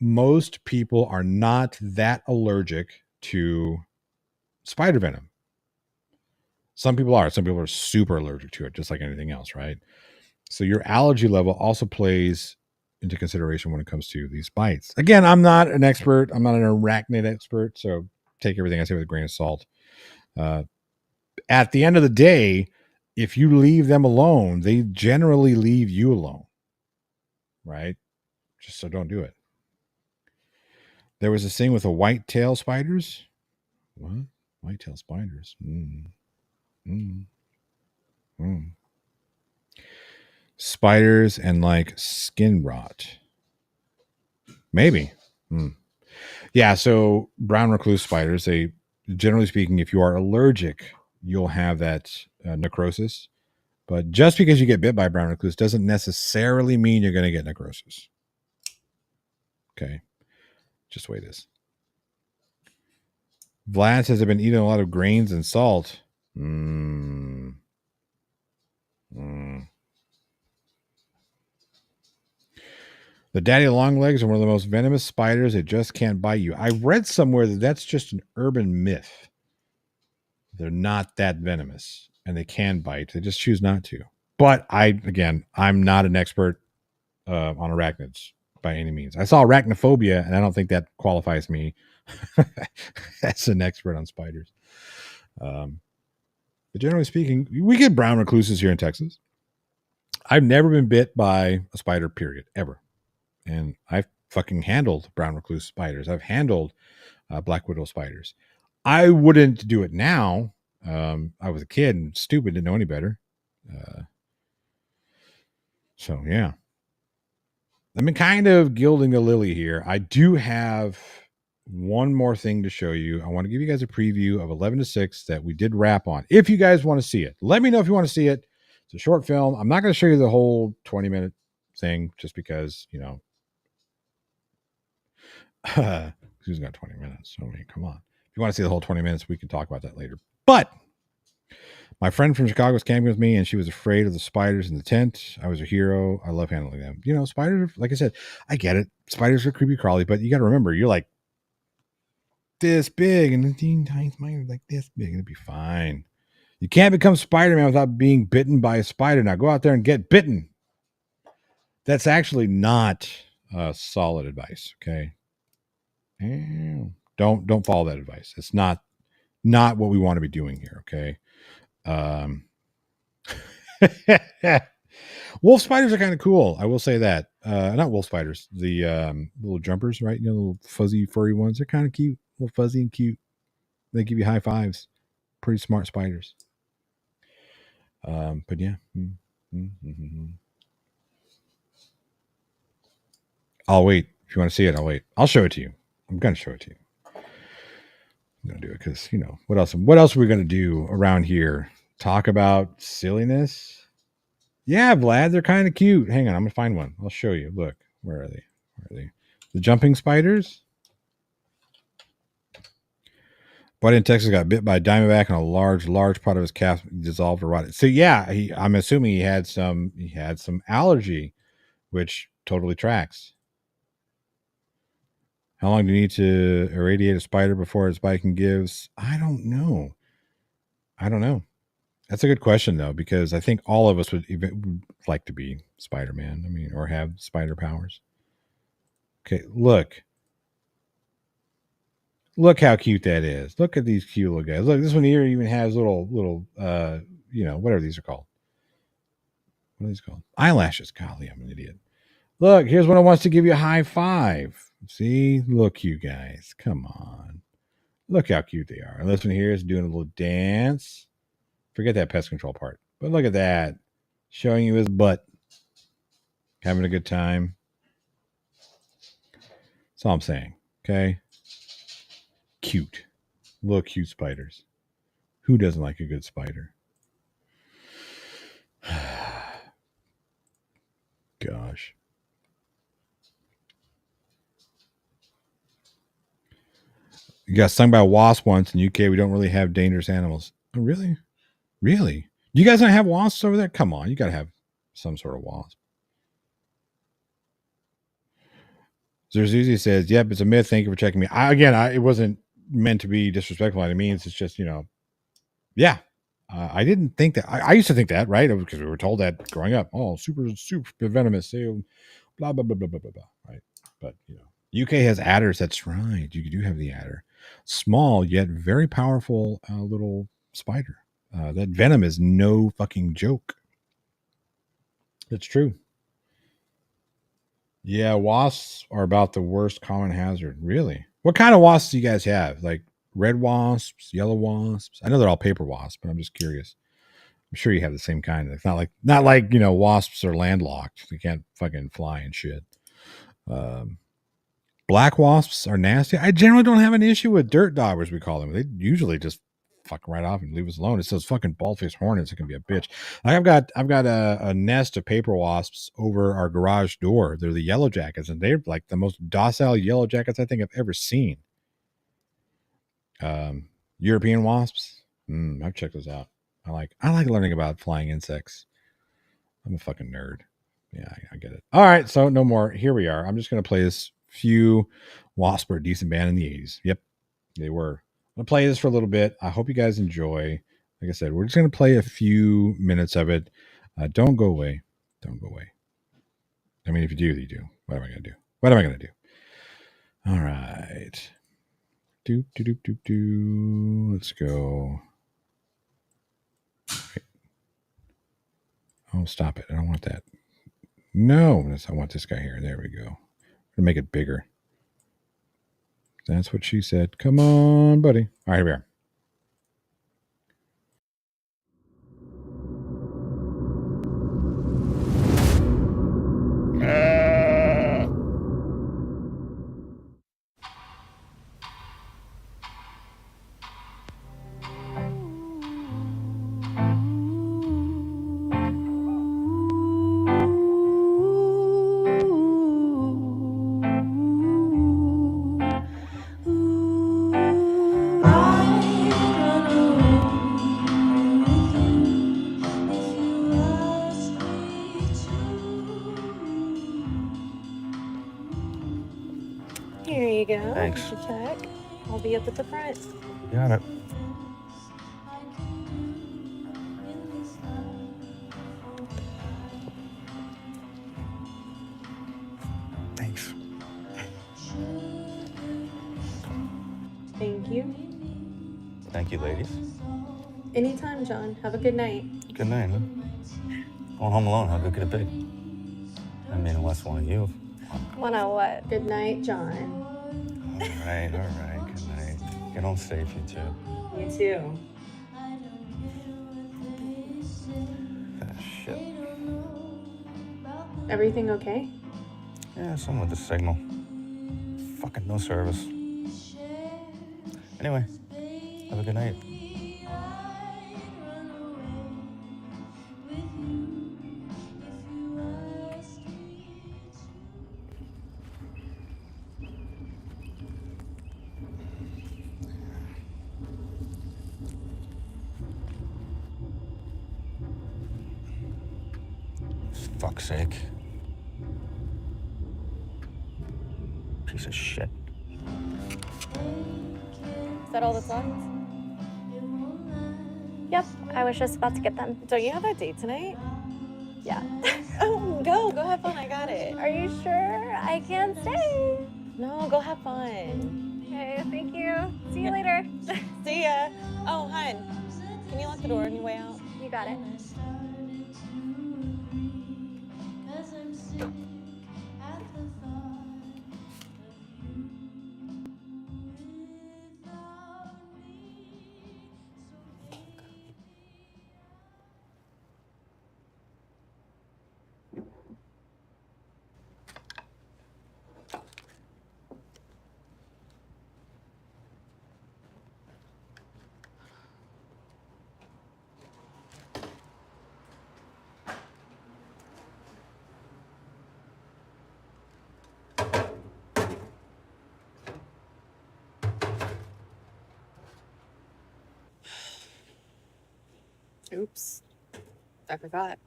most people are not that allergic to spider venom. Some people are. Some people are super allergic to it, just like anything else, right? So your allergy level also plays into consideration when it comes to these bites. Again, I'm not an expert. I'm not an arachnid expert, so take everything I say with a grain of salt. At the end of the day, if you leave them alone, they generally leave you alone, right? Just so don't do it. There was this thing with the white-tail spiders. What? White-tail spiders? Spiders and like skin rot. Maybe. Yeah, so brown recluse spiders, they generally speaking, if you are allergic, you'll have that necrosis. But just because you get bit by a brown recluse doesn't necessarily mean you're going to get necrosis. Okay. Just the way it is. Vlad says I've been eating a lot of grains and salt. The daddy longlegs are one of the most venomous spiders. They just can't bite you. I read somewhere that that's just an urban myth. They're not that venomous. And they can bite. They just choose not to. But I'm not an expert on arachnids by any means. I saw arachnophobia, and I don't think that qualifies me as an expert on spiders. But generally speaking, we get brown recluses here in Texas. I've never been bit by a spider, period, ever. And I've fucking handled brown recluse spiders. I've handled black widow spiders. I wouldn't do it now. I was a kid and stupid, didn't know any better. So yeah, I've been kind of gilding the lily here. I do have one more thing to show you. I want to give you guys a preview of 11 to 6 that we did wrap on. If you guys want to see it, let me know if you want to see it. It's a short film. I'm not going to show you the whole 20-minute thing just because, who's got 20 minutes? I mean, come on. If you want to see the whole 20 minutes, we can talk about that later. But my friend from Chicago was camping with me, and she was afraid of the spiders in the tent. I was a hero. I love handling them. Spiders, like I said, I get it. Spiders are creepy crawly, but you got to remember, you're like this big, and the teeny tiny spider like this big, and it'd be fine. You can't become Spider-Man without being bitten by a spider. Now go out there and get bitten. That's actually not solid advice. Okay. Don't follow that advice. It's not what we want to be doing here. Okay. Wolf spiders are kind of cool. I will say that. Not wolf spiders, the little jumpers, right? Little fuzzy, furry ones. They're kind of cute, a little fuzzy and cute. They give you high fives. Pretty smart spiders. But yeah. I'll wait. If you want to see it, I'll wait. I'll show it to you. I'm gonna show it to you. I'm gonna do it because what else? What else are we gonna do around here? Talk about silliness? Yeah, Vlad, they're kind of cute. Hang on, I'm gonna find one. I'll show you. Look, where are they? The jumping spiders. Buddy in Texas got bit by a diamondback, and a large part of his calf dissolved or rotted. So yeah, I'm assuming he had some allergy, which totally tracks. How long do you need to irradiate a spider before its biting gives? I don't know. That's a good question, though, because I think all of us would like to be Spider-Man. I mean, or have spider powers. Okay, look. Look how cute that is. Look at these cute little guys. Look, this one here even has little whatever these are called. What are these called? Eyelashes. Golly, I'm an idiot. Look, here's one that wants to give you a high five. See? Look, you guys. Come on. Look how cute they are. And this one here is doing a little dance. Forget that pest control part. But look at that. Showing you his butt. Having a good time. That's all I'm saying. Okay? Cute. Little cute spiders. Who doesn't like a good spider? Gosh. You got stung by a wasp once in UK. We don't really have dangerous animals. Oh, really? Really? You guys don't have wasps over there? Come on. You got to have some sort of wasp. Zerzuzi says, yep, it's a myth. Thank you for checking me. It wasn't meant to be disrespectful by any means. It's just, yeah. I didn't think that. I used to think that, right? Because we were told that growing up. Oh, super venomous. Blah, blah, blah, blah, blah, blah, blah. Right. But, UK has adders. That's right. You do have the adder. Small, yet very powerful little spider. That venom is no fucking joke. It's true. Yeah, wasps are about the worst common hazard. Really? What kind of wasps do you guys have? Like red wasps, yellow wasps? I know they're all paper wasps, but I'm just curious. I'm sure you have the same kind. It's not like wasps are landlocked. They can't fucking fly and shit. Black wasps are nasty. I generally don't have an issue with dirt daubers, we call them. They usually just fuck right off and leave us alone. It's those fucking bald-faced hornets that can be a bitch. I've got a nest of paper wasps over our garage door. They're the yellow jackets, and they're like the most docile yellow jackets I think I've ever seen. European wasps. I've checked those out. I like learning about flying insects. I'm a fucking nerd. Yeah, I get it. All right, so no more. Here we are. I'm just gonna play this. Few Wasps were a decent band in the 80s. Yep, they were. I'm gonna play this for a little bit. I hope you guys enjoy. Like I said, we're just gonna play a few minutes of it. Don't go away. Don't go away. I mean, if you do, you do. What am I gonna do? All right. Do. Let's go. Wait. Oh, stop it. I don't want that. No, I want this guy here. There we go. To make it bigger. That's what she said. Come on, buddy. All right, here we are. Here you go. Thanks. Just a check. I'll be up at the front. Got it. Thanks. Thank you. Thank you, ladies. Anytime, John. Have a good night. Good night, huh? Going home alone, how good could it be? I mean, unless one of you. Wanna what? Good night, John. All right. Good night. Get home safe, you two. You too. Ah, shit. Everything okay? Yeah, something with the signal. Fucking no service. Anyway, have a good night. For fuck's sake. Piece of shit. Is that all that's left? Yep, I was just about to get them. Don't you have that date tonight? Yeah. Oh, go have fun. I got it. Are you sure? I can't stay. No, go have fun. Okay, thank you. See you later. See ya. Oh, hun, can you lock the door on your way out? You got it. Oops, I forgot.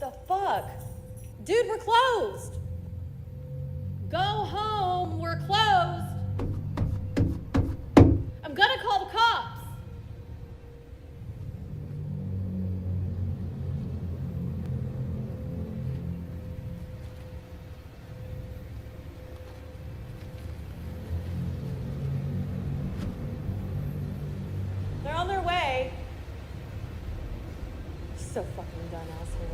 The fuck? Dude, we're closed. Go home, we're closed. I'm gonna call the cops. They're on their way. So fucking done, asshole.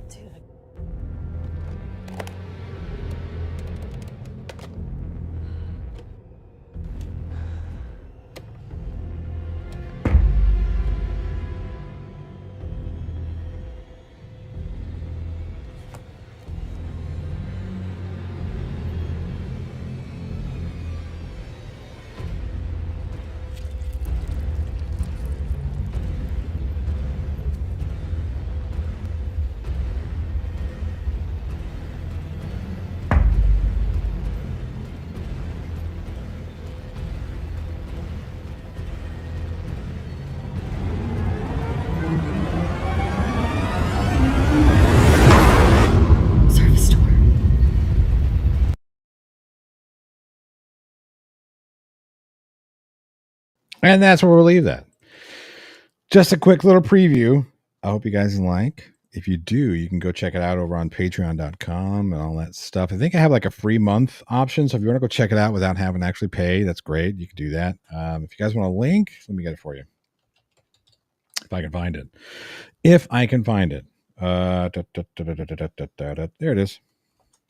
Dude. Service door. And that's where we'll leave that. Just a quick little preview. I hope you guys like. If you do, you can go check it out over on patreon.com and all that stuff. I think I have like a free month option. So if you want to go check it out without having to actually pay, that's great. You can do that. If you guys want a link, let me get it for you. If I can find it. If I can find it. There it is.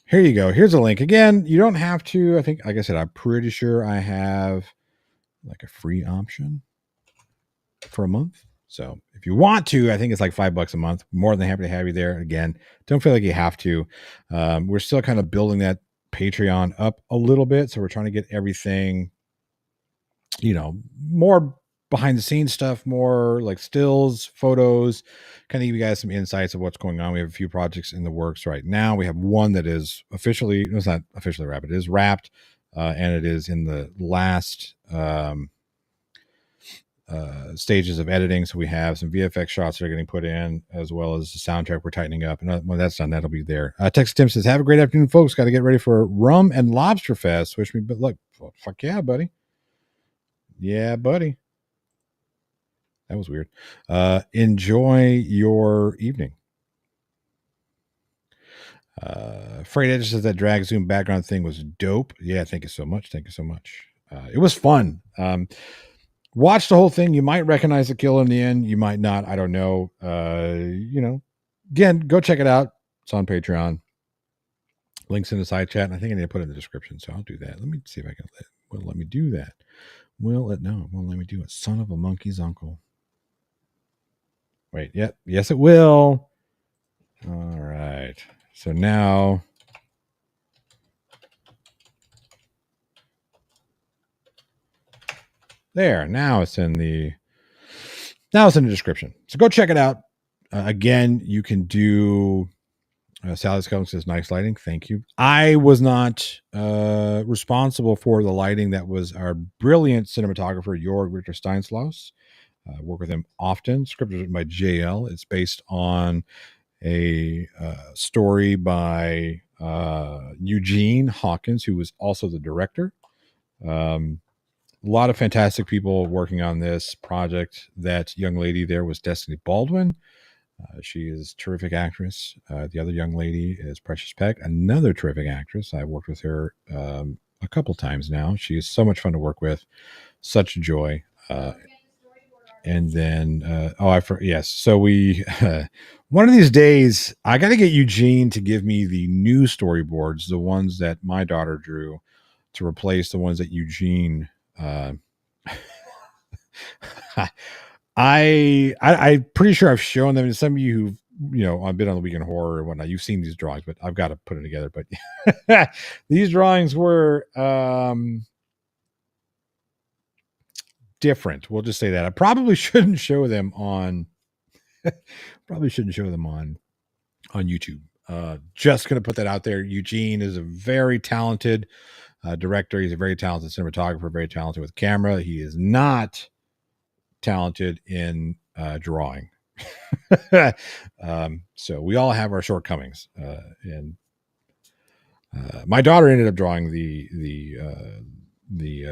Here you go. Here's a link. Again, you don't have to. I think, like I said, I'm pretty sure I have like a free option for a month. So if you want to, I think it's like $5 a month. More than happy to have you there. Again, don't feel like you have to. We're still kind of building that Patreon up a little bit. So we're trying to get everything, more behind the scenes stuff, more like stills, photos, kind of give you guys some insights of what's going on. We have a few projects in the works right now. We have one that is officially, it's not officially wrapped, it is wrapped, and it is in the last stages of editing. So we have some VFX shots that are getting put in, as well as the soundtrack we're tightening up. And when that's done, that'll be there. Texas Tim says, have a great afternoon, folks. Got to get ready for Rum and Lobster Fest. Wish me, but look, fuck yeah, buddy. Yeah, buddy. That was weird. Enjoy your evening. Freight Edge says that drag zoom background thing was dope. Yeah, thank you so much. Thank you so much. it was fun. Watch the whole thing. You might recognize the kill in the end. You might not. I don't know. Again, go check it out. It's on Patreon. Links in the side chat. And I think I need to put it in the description. So I'll do that. Let me see if I can let me do that. No, it won't let me do it. Son of a monkey's uncle. Wait, yep. Yes, it will. All right. So now there. Now it's in the description. So go check it out. Again, you can do Sally's Coming says nice lighting. Thank you. I was not responsible for the lighting. That was our brilliant cinematographer, Jorg Richter Steinslaus. Work with him often. Script is written by JL. It's based on a story by Eugene Hawkins, who was also the director. A lot of fantastic people working on this project. That young lady there was Destiny Baldwin. She is a terrific actress. The other young lady is Precious Peck, another terrific actress. I've worked with her a couple times now. She is so much fun to work with. Such a joy. And then, yes. So we, one of these days, I got to get Eugene to give me the new storyboards, the ones that my daughter drew, to replace the ones that Eugene. I'm pretty sure I've shown them to some of you who've I've been on the Weekend Horror and whatnot. You've seen these drawings, but I've got to put it together. But these drawings were different. We'll just say that. I probably shouldn't show them on YouTube. Just gonna put that out there. Eugene is a very talented director. He's a very talented cinematographer, very talented with camera. He is not talented in drawing. So we all have our shortcomings. And my daughter ended up drawing the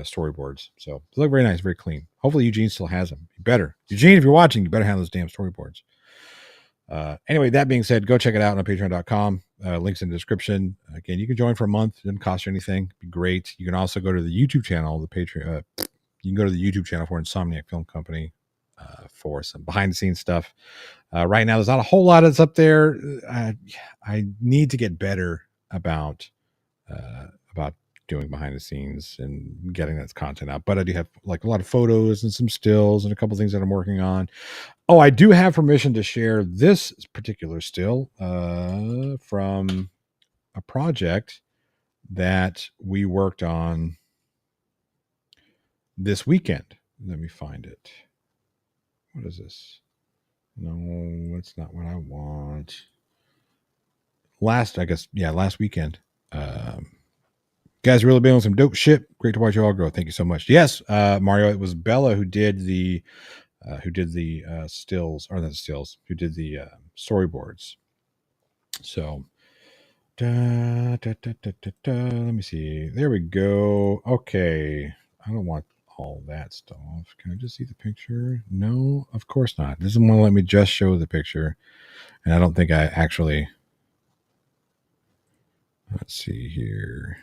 storyboards, so they look very nice, very clean. Hopefully Eugene still has them. You better, Eugene, if you're watching, you better have those damn storyboards. Anyway, that being said, go check it out on patreon.com. Links in the description. Again, you can join for a month. It doesn't cost you anything. It'd be great. You can also go to the YouTube channel, the Patreon. You can go to the YouTube channel for Insomniac Film Company for some behind the scenes stuff. Right now, there's not a whole lot that's up there. I need to get better about doing behind the scenes and getting that content out. But I do have like a lot of photos and some stills and a couple things that I'm working on. Oh, I do have permission to share this particular still from a project that we worked on this weekend. Let me find it. What is this? No, it's not what I want. Last weekend. Guys really been on some dope shit. Great to watch you all grow. Thank you so much. Yes, Mario, it was Bella who did the stills, or not the stills, who did the storyboards. So let me see. There we go. Okay. I don't want all that stuff. Can I just see the picture? No, of course not. It doesn't want to let me just show the picture. And I don't think I actually. Let's see here.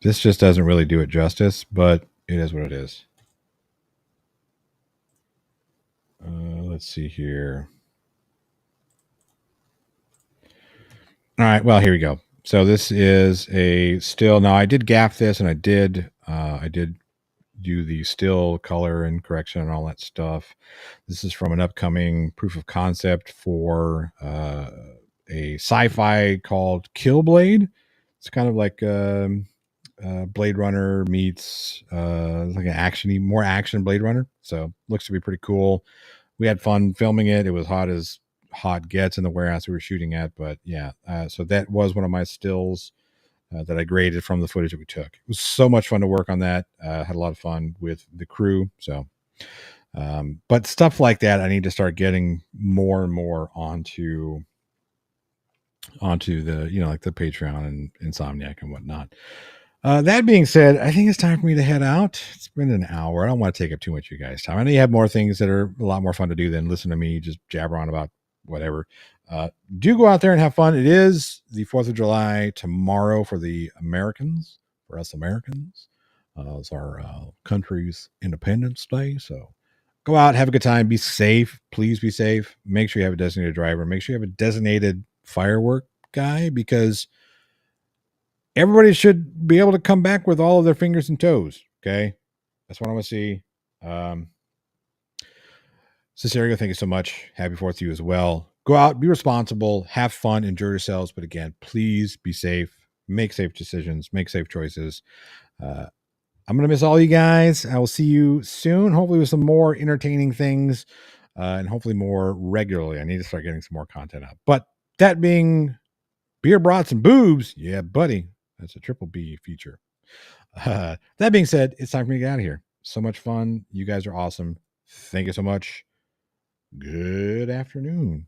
This just doesn't really do it justice, but it is what it is. Let's see here. All right, well, here we go. So this is a still. Now I did gaff this, and I did do the still color and correction and all that stuff. This is from an upcoming proof of concept for a sci-fi called Killblade. It's kind of like Blade Runner meets like an more action Blade Runner. So looks to be pretty cool. We had fun filming it. It was hot as hot gets in the warehouse we were shooting at. But yeah, so that was one of my stills that I graded from the footage that we took. It was so much fun to work on that. Had a lot of fun with the crew. So, but stuff like that, I need to start getting more and more onto the, like the Patreon and Insomniac and whatnot. That being said, I think it's time for me to head out. It's been an hour. I don't want to take up too much of you guys' time. I know you have more things that are a lot more fun to do than listen to me just jabber on about whatever. Do go out there and have fun. It is the 4th of July tomorrow for the Americans, for us Americans. It's our country's Independence Day. So go out, have a good time, be safe. Please be safe. Make sure you have a designated driver. Make sure you have a designated firework guy, because everybody should be able to come back with all of their fingers and toes. Okay. That's what I want to see. Cesario, thank you so much. Happy 4th to you as well. Go out, be responsible, have fun, enjoy yourselves. But again, please be safe, make safe decisions, make safe choices. I'm going to miss all you guys. I will see you soon, hopefully with some more entertaining things and hopefully more regularly. I need to start getting some more content up. But that being beer, brats, and boobs, yeah, buddy, that's a triple B feature. That being said, it's time for me to get out of here. So much fun. You guys are awesome. Thank you so much. Good afternoon.